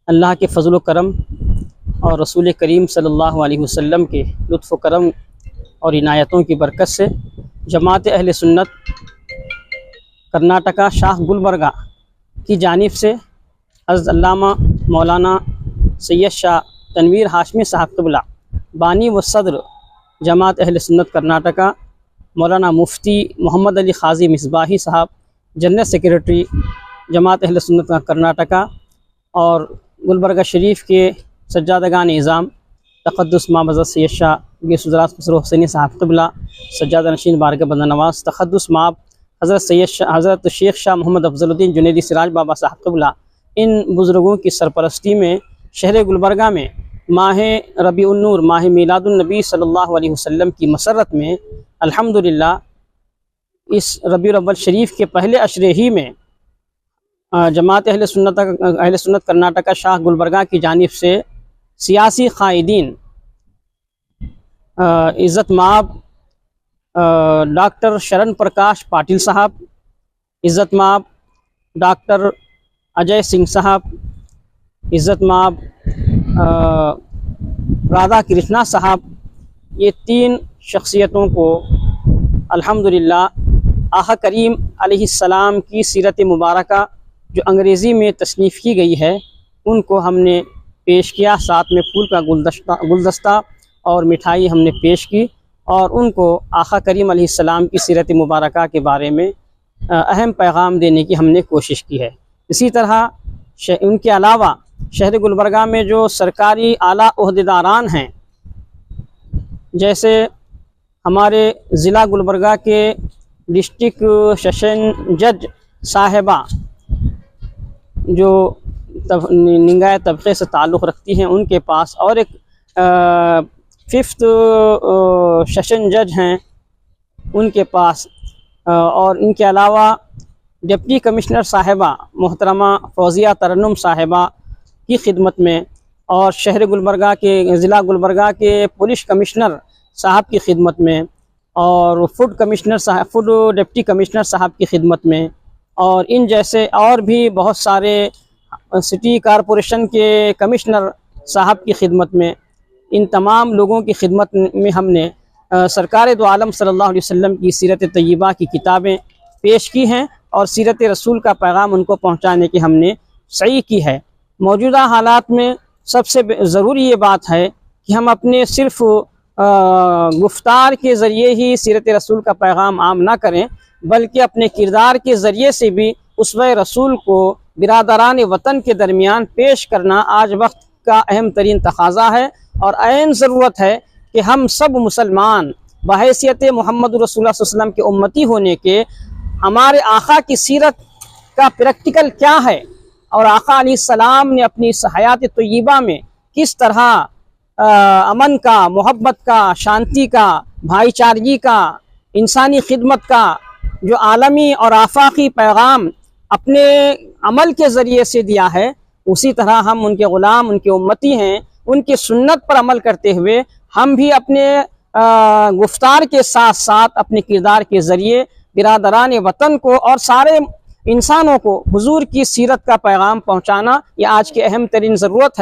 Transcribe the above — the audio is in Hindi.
अल्लाह के फ़ज़ल व करम और रसूल करीम सल्लल्लाहु अलैहि वसल्लम के लुत्फ़ व करम और इनायतों की बरकत से जमात अहले सुन्नत कर्नाटका शाह गुलबर्गा की जानिब से हज़रत अल्लामा मौलाना सैयद शाह तनवीर हाशमी साहब क़िबला बानी व सदर जमात अहले सुन्नत कर्नाटका, मौलाना मुफ्ती मोहम्मद अली ख़ाज़ी मिसबाही साहब जनरल सेक्रेटरी जमात अहले सुन्नत कर्नाटका और गुलबर्गा शरीफ के सज्जादगान निज़ाम तक़द्दुस माम हज़रत सैयद शाह गीसुदरात खुसरो हुसैनी साहब क़िबला सज्जादा नशीन बारगाह बंदा नवाज़ तक़द्दुस माब हज़रत शेख शाह मोहम्मद अफज़लुद्दीन जुनैदी सिराज बाबा साहब क़िबला, इन बुज़ुर्गों की सरपरस्ती में शहर गुलबर्गा में माह रबीउन्नूर माह मीलादुन्नबी सल्लल्लाहु अलैहि वसल्लम की मसरत में अल्हम्दुलिल्लाह इस रबीउल अव्वल शरीफ के पहले अशरे ही में जमात अहले सुन्नत कर्नाटका शाह गुलबर्गा की जानिब से सियासी क़ायदीन इज़्ज़त माब डॉक्टर शरण प्रकाश पाटिल साहब, इज़्ज़त माब डॉक्टर अजय सिंह साहब, इज़्ज़त माब राधा कृष्णा साहब, ये तीन शख्सियतों को अल्हम्दुलिल्लाह आका करीम अलैहिस्सलाम की सीरत मुबारका जो अंग्रेज़ी में तसनीफ़ की गई है उनको हमने पेश किया। साथ में फूल का गुलदस्ता और मिठाई हमने पेश की और उनको आका करीम अलैहिस्सलाम की सीरत मुबारका के बारे में अहम पैगाम देने की हमने कोशिश की है। इसी तरह उनके अलावा शहर गुलबर्गा में जो सरकारी आला ओहदेदारान हैं, जैसे हमारे ज़िला गुलबर्गा के डिस्ट्रिक्ट सेशन जज साहिबा जो निंगाय तबक़े से ताल्लुक़ रखती हैं उनके पास, और एक 5th सेशन जज हैं उनके पास, और इनके अलावा डिप्टी कमिश्नर साहिबा मोहतरमा फ़ौज़िया तरन्नुम साहिबा की खिदमत में, और शहर गुलबर्गा के ज़िला गुलबर्गा के पुलिस कमिश्नर साहब की खिदमत में, और फूड डिप्टी कमिश्नर साहब की खिदमत में, और इन जैसे और भी बहुत सारे सिटी कॉरपोरेशन के कमिश्नर साहब की खिदमत में, इन तमाम लोगों की खिदमत में हमने सरकार दो आलम सल्लल्लाहु अलैहि वसल्लम की सीरत तय्यबा की किताबें पेश की हैं और सीरत रसूल का पैगाम उनको पहुँचाने की हमने सही की है। मौजूदा हालात में सबसे ज़रूरी ये बात है कि हम अपने सिर्फ़ गुफ्तार के ज़रिए ही सीरत रसूल का पैगाम आम ना करें, बल्कि अपने किरदार के ज़रिए से भी उसवे रसूल को बिरादरान वतन के दरमियान पेश करना आज वक्त का अहम तरीन तकाज़ा है और ऐन ज़रूरत है कि हम सब मुसलमान बहैसियत मोहम्मद रसूलुल्लाह सल्लल्लाहु अलैहि वसल्लम के उम्मती होने के हमारे आका की सीरत का प्रैक्टिकल क्या है और आका अलैहिस्सलाम ने अपनी इस हयात तय्यबा में किस तरह अमन का, मोहब्बत का, शांति का, भाईचारगी का, इंसानी खिदमत का जो आलमी और आफाकी पैगाम अपने अमल के ज़रिए से दिया है, उसी तरह हम उनके ग़ुलाम, उनके उम्मती हैं। उनकी सुन्नत पर अमल करते हुए हम भी अपने गुफ्तार के साथ साथ अपने किरदार के ज़रिए बिरादरान वतन को और सारे इंसानों को हुजूर की सीरत का पैगाम पहुँचाना ये आज की अहम तरीन ज़रूरत है।